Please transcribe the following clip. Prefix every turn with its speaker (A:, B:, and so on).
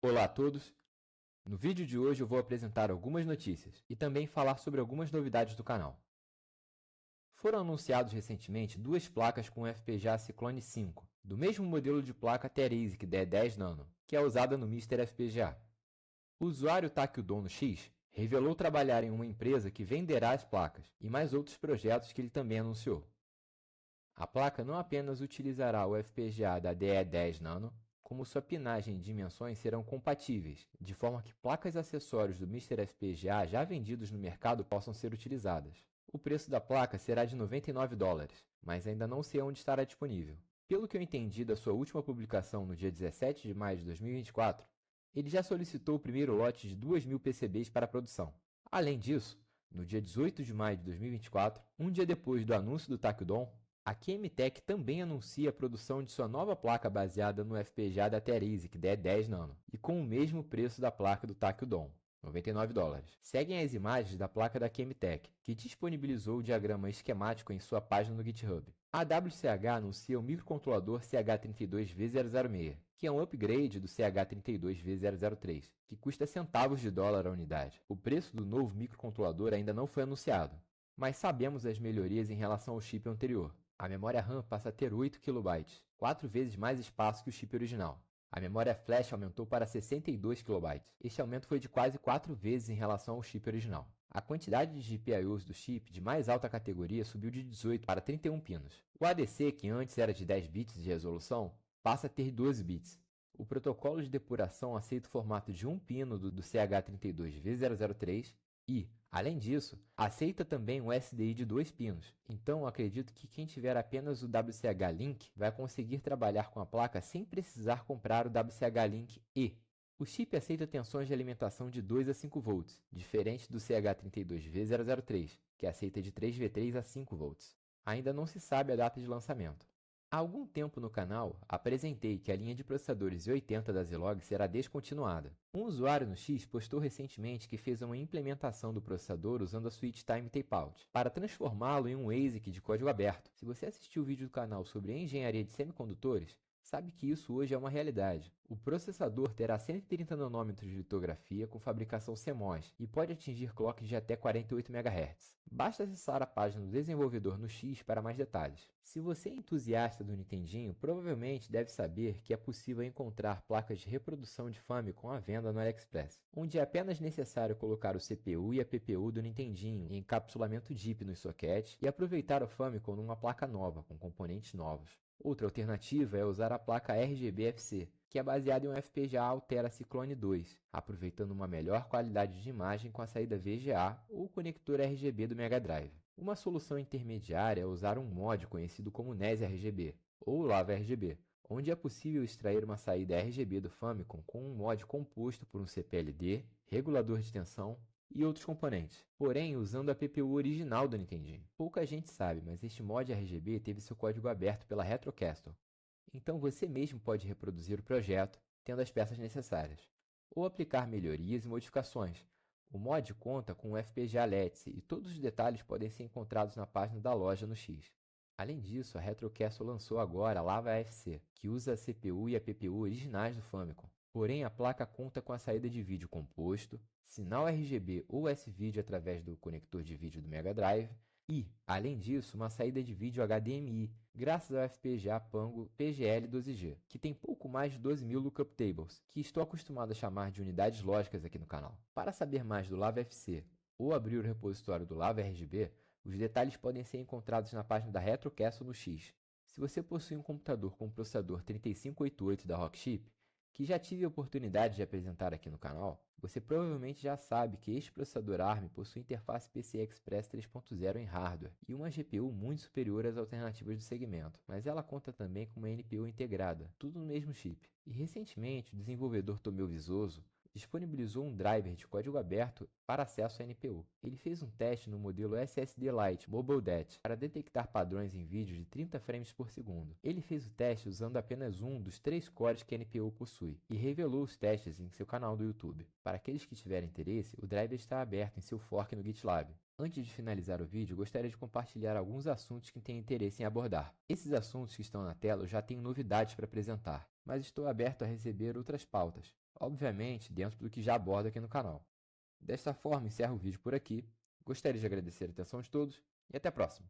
A: Olá a todos! No vídeo de hoje eu vou apresentar algumas notícias e também falar sobre algumas novidades do canal. Foram anunciados recentemente duas placas com FPGA Cyclone 5, do mesmo modelo de placa Theresic D10 Nano, que é usada no Mr. FPGA. O usuário Takyudono X revelou trabalhar em uma empresa que venderá as placas e mais outros projetos que ele também anunciou. A placa não apenas utilizará o FPGA da DE10 Nano, como sua pinagem e dimensões serão compatíveis, de forma que placas e acessórios do Mr. FPGA já vendidos no mercado possam ser utilizadas. O preço da placa será de $99, mas ainda não sei onde estará disponível. Pelo que eu entendi da sua última publicação no dia 17 de maio de 2024, ele já solicitou o primeiro lote de 2.000 PCBs para a produção. Além disso, no dia 18 de maio de 2024, um dia depois do anúncio do Takyudon, a QMTech também anuncia a produção de sua nova placa baseada no FPGA da Theresic D10 Nano e com o mesmo preço da placa do Takyudon, $99. Seguem as imagens da placa da QMTech, que disponibilizou o diagrama esquemático em sua página no GitHub. A WCH anuncia o microcontrolador CH32V006, que é um upgrade do CH32V003, que custa centavos de dólar a unidade. O preço do novo microcontrolador ainda não foi anunciado, mas sabemos as melhorias em relação ao chip anterior. A memória RAM passa a ter 8 KB, 4 vezes mais espaço que o chip original. A memória flash aumentou para 62 KB. Este aumento foi de quase 4 vezes em relação ao chip original. A quantidade de GPIOs do chip de mais alta categoria subiu de 18 para 31 pinos. O ADC, que antes era de 10 bits de resolução, passa a ter 12 bits. O protocolo de depuração aceita o formato de 1 pino do CH32V003 e, além disso, aceita também um SDI de 2 pinos. Então, acredito que quem tiver apenas o WCH Link vai conseguir trabalhar com a placa sem precisar comprar o WCH Link E. O chip aceita tensões de alimentação de 2 a 5 volts, diferente do CH32V003, que aceita de 3V3 a 5 volts. Ainda não se sabe a data de lançamento. Há algum tempo no canal, apresentei que a linha de processadores i80 da Zilog será descontinuada. Um usuário no X postou recentemente que fez uma implementação do processador usando a Switch Time Tapeout, para transformá-lo em um ASIC de código aberto. Se você assistiu o vídeo do canal sobre engenharia de semicondutores, sabe que isso hoje é uma realidade. O processador terá 130 nanômetros de litografia com fabricação CMOS e pode atingir clocks de até 48 MHz. Basta acessar a página do desenvolvedor no X para mais detalhes. Se você é entusiasta do Nintendinho, provavelmente deve saber que é possível encontrar placas de reprodução de Famicom à venda no AliExpress, onde é apenas necessário colocar o CPU e a PPU do Nintendinho em encapsulamento DIP nos sockets e aproveitar o Famicom numa placa nova, com componentes novos. Outra alternativa é usar a placa RGB-FC, que é baseada em um FPGA Altera Cyclone 2, aproveitando uma melhor qualidade de imagem com a saída VGA ou conector RGB do Mega Drive. Uma solução intermediária é usar um mod conhecido como NES RGB, ou Lava RGB, onde é possível extrair uma saída RGB do Famicom com um mod composto por um CPLD, regulador de tensão e outros componentes, porém usando a PPU original do Nintendinho. Pouca gente sabe, mas este mod RGB teve seu código aberto pela Retrocastle, então você mesmo pode reproduzir o projeto tendo as peças necessárias, ou aplicar melhorias e modificações. O mod conta com um FPGA LETS e todos os detalhes podem ser encontrados na página da loja no X. Além disso, a Retrocastle lançou agora a Lava FC, que usa a CPU e a PPU originais do Famicom. Porém, a placa conta com a saída de vídeo composto, sinal RGB ou S-Video através do conector de vídeo do Mega Drive e, além disso, uma saída de vídeo HDMI, graças ao FPGA Pango PGL12G, que tem pouco mais de 12.000 lookup tables, que estou acostumado a chamar de unidades lógicas aqui no canal. Para saber mais do Lava FC ou abrir o repositório do Lava RGB, os detalhes podem ser encontrados na página da Retrocastle no X. Se você possui um computador com o processador 3588 da Rockchip, que já tive a oportunidade de apresentar aqui no canal, você provavelmente já sabe que este processador ARM possui interface PCI Express 3.0 em hardware e uma GPU muito superior às alternativas do segmento, mas ela conta também com uma NPU integrada, tudo no mesmo chip. E recentemente, o desenvolvedor Tomeu Vizoso disponibilizou um driver de código aberto para acesso à NPU. Ele fez um teste no modelo SSD Lite Mobile Det para detectar padrões em vídeo de 30 frames por segundo. Ele fez o teste usando apenas um dos 3 cores que a NPU possui e revelou os testes em seu canal do YouTube. Para aqueles que tiverem interesse, o driver está aberto em seu fork no GitLab. Antes de finalizar o vídeo, gostaria de compartilhar alguns assuntos que tenho interesse em abordar. Esses assuntos que estão na tela eu já tenho novidades para apresentar, mas estou aberto a receber outras pautas. obviamente dentro do que já abordo aqui no canal. Desta forma, encerro o vídeo por aqui. Gostaria de agradecer a atenção de todos e até a próxima!